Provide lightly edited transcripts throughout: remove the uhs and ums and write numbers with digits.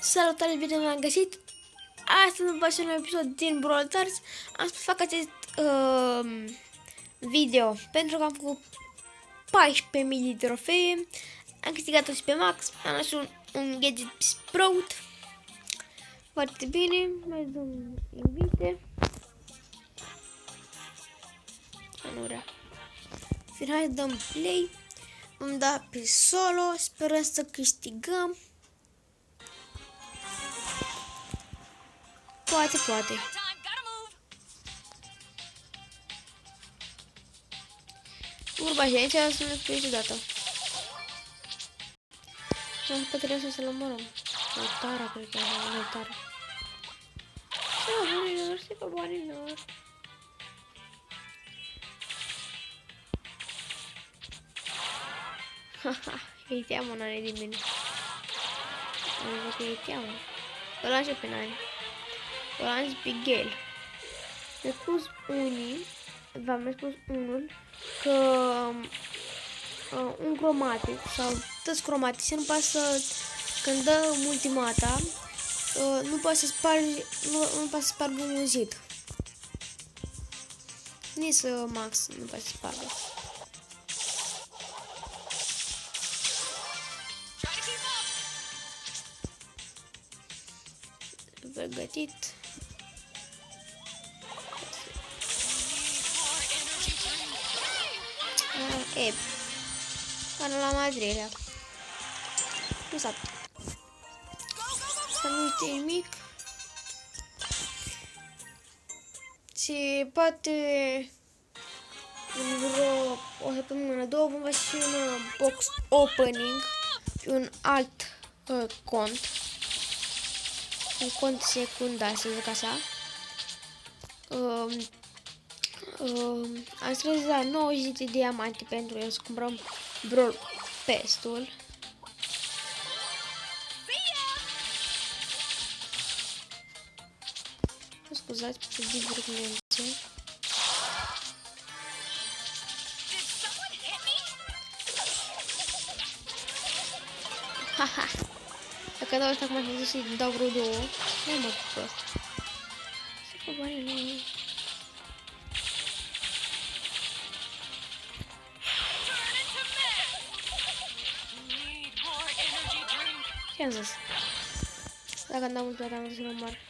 Salutare, bine v-am găsit! Astăzi vă facem un episod din Brawl Stars. Am să fac acest video pentru că am făcut 14.000 de trofee. Am câștigat-o și pe Max. Am luat și un gadget Sprout. Foarte bine. Mai dăm invite. Nu vrea. Hai să dăm play. Vom da pe solo. Sperăm să câștigăm. Poate. Vorba și aici să ne spui niciodată. Pe trebuie să-l omorăm. Tara, cred că e Tara. Stai pe banilor. Haha, îi teamă, n-are nimeni. Nu văd că îi teamă. Îl am și pe Nani. Îl am și pe Gale. Mi-a spus mi-a spus unul că un cromatic sau toți cromatici nu poate să, când dă ultimata, nu poate să spargă un zid. Nici Max nu poate să spargă. Pregătit. Eb. Până la Madrid. Nu s-a. Să nu uite nimic. Și poate în vreo o săptămână, două vom face și un box opening pe un alt cont. Un cont secundar, să zic așa. Am strâns la 90 de diamante pentru el să cumpărăm Brawl Pass-ul. Scuzați pentru divergențe. Haha. Dacă dau asta acum și să-i dau vreo două, nu mă prost. Să fac bani, nu. Ce-am zis? Dacă n-am uitat, am zis la mare.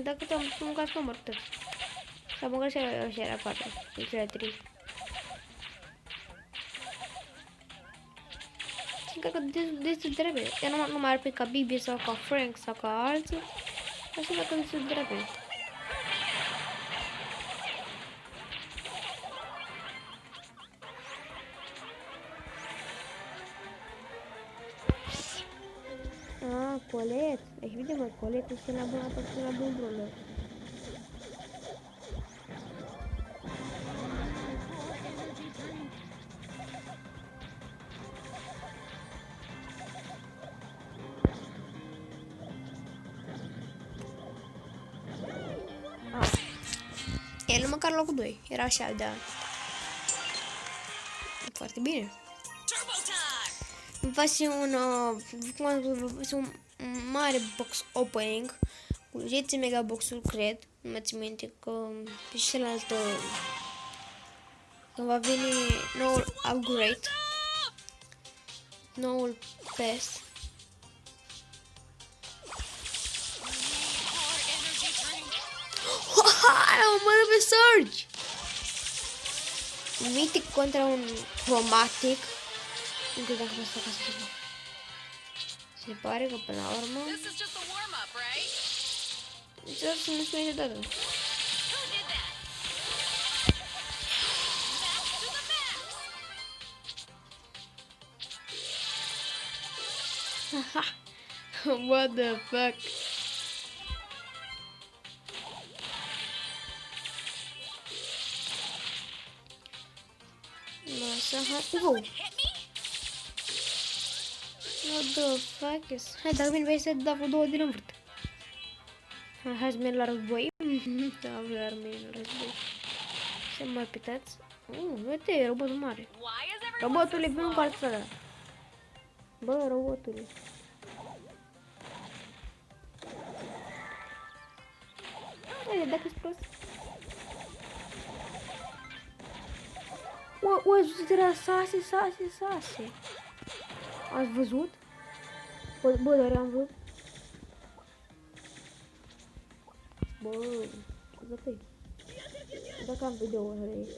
Dacă am mâncat pe măr, tot. S-a mâncat și era 4. Deci era 3. Și cred că destul de repede. Eu nu mai ar pe ca Bibi sau ca Frank sau ca alții. Așa că destul de repede. Colet. Deci vede mă, coletul este la bun brulă. El măcar locul 2. Era așa, da. Foarte bine. Îmi face un mare box opening cu 10 megaboxuri, cred. Nu mă țin minte că pe celălalt când va veni noul upgrade, noul pass. Am omorât pe Surge! Mythic contra un chromatic. Nu știu dacă o să fac asta. Se pare că până la urmă încerc să nu spune de dată. Haha. What the fuck? What the fuck is... Hai, dacă vin, vei să dau două din învârt. Hai să merg la război. Da, la război. Să mai pitați. Uite, robotul mare. Robotule, vin în cartea ăla. Bă, robotule. Haide, dacă-s prost. Ați văzut, era sase. Ați văzut? Bă, dar am văzut. Bă, gătăi. Dacă am video ăla de aici.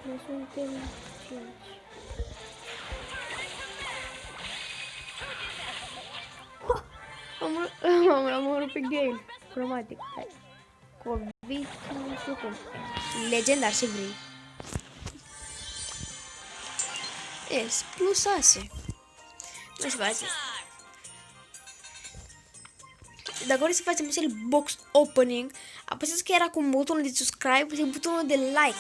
Noi suntem 5. Am omorât pe Gale. Cromatic. Hai. Covid, nu știu cum. Legendar, ce vrei. Yes, plus ase. Nu știu, face. Dacă vreți să facem acel box opening, apăsați chiar acum butonul de subscribe și butonul de like.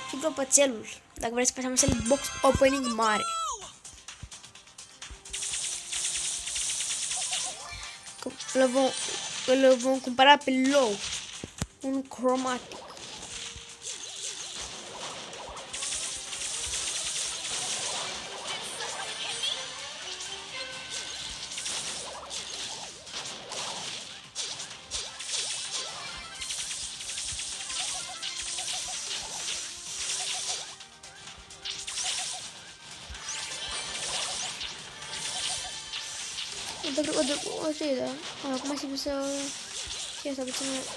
Și clopoțelul. Dacă vreți să facem acel box opening mare. Îl vom cumpăra pe low. Un cromatic. O să da. Acum să ce asta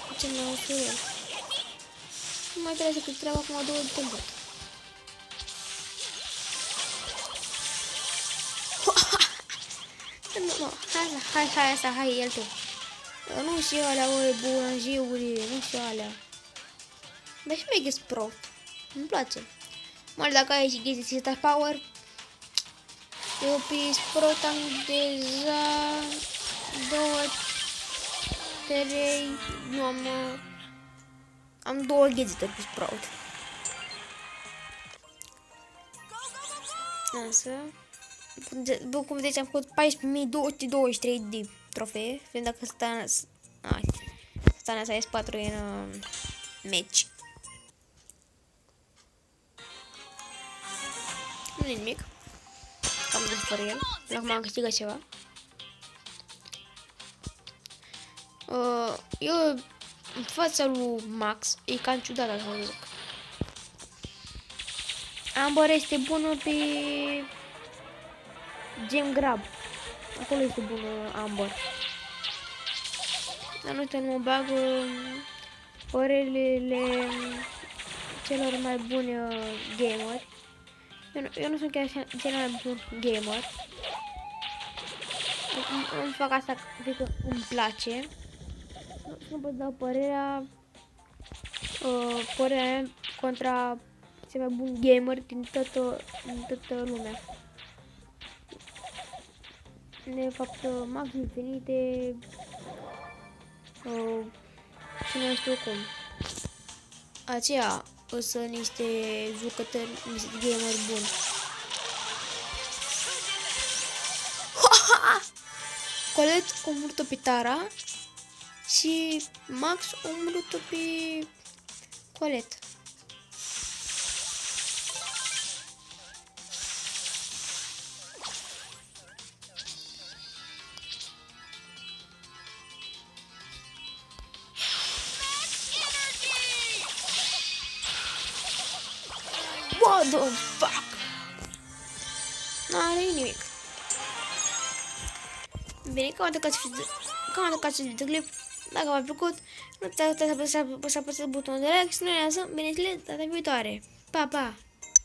puțin la ușurel. Nu mai trebuie să treaba acum 2 de tempo. Nu, hai, el tu. Nu știu alea, bulanjiurile, nu știu alea. Dar și mie Sprout. Îmi place. Mai dacă ai și Gizzy Star Power. Eu pe Sprout am deja 2, 3, nu am 2 gadgeturi pe Sprout. Însă, după cum vedeți, am făcut 14.223 de trofee, fiind dacă Stana sa S4 în meci. Nu e nimic. Cam de fără el. Acum am câștigat ceva. Eu în fața lui Max e cam ciudat, așa să zic. Amber este bună pe Gem Grab. Acolo este bună Amber. Dar nu uite, mă bag părerile celor mai buni gameri. Eu nu sunt chiar cel mai bun gamer. Îmi fac asta că îmi place. Nu pot da părerea mea contra cel mai bun gamer din toată lumea. De fapt, Max Infinite și nu știu cum. Aceea sunt niște jucători, niște gameri buni. Colette omorât-o pe Tara și Max omorât-o pe Colette. What the fuck? N-are nimic. Bine, cam atât ca acest videoclip. Dacă v-a plăcut, nu uitați să apăsați butonul de like și ne vedem, bineînțeles, data viitoare. Pa, pa!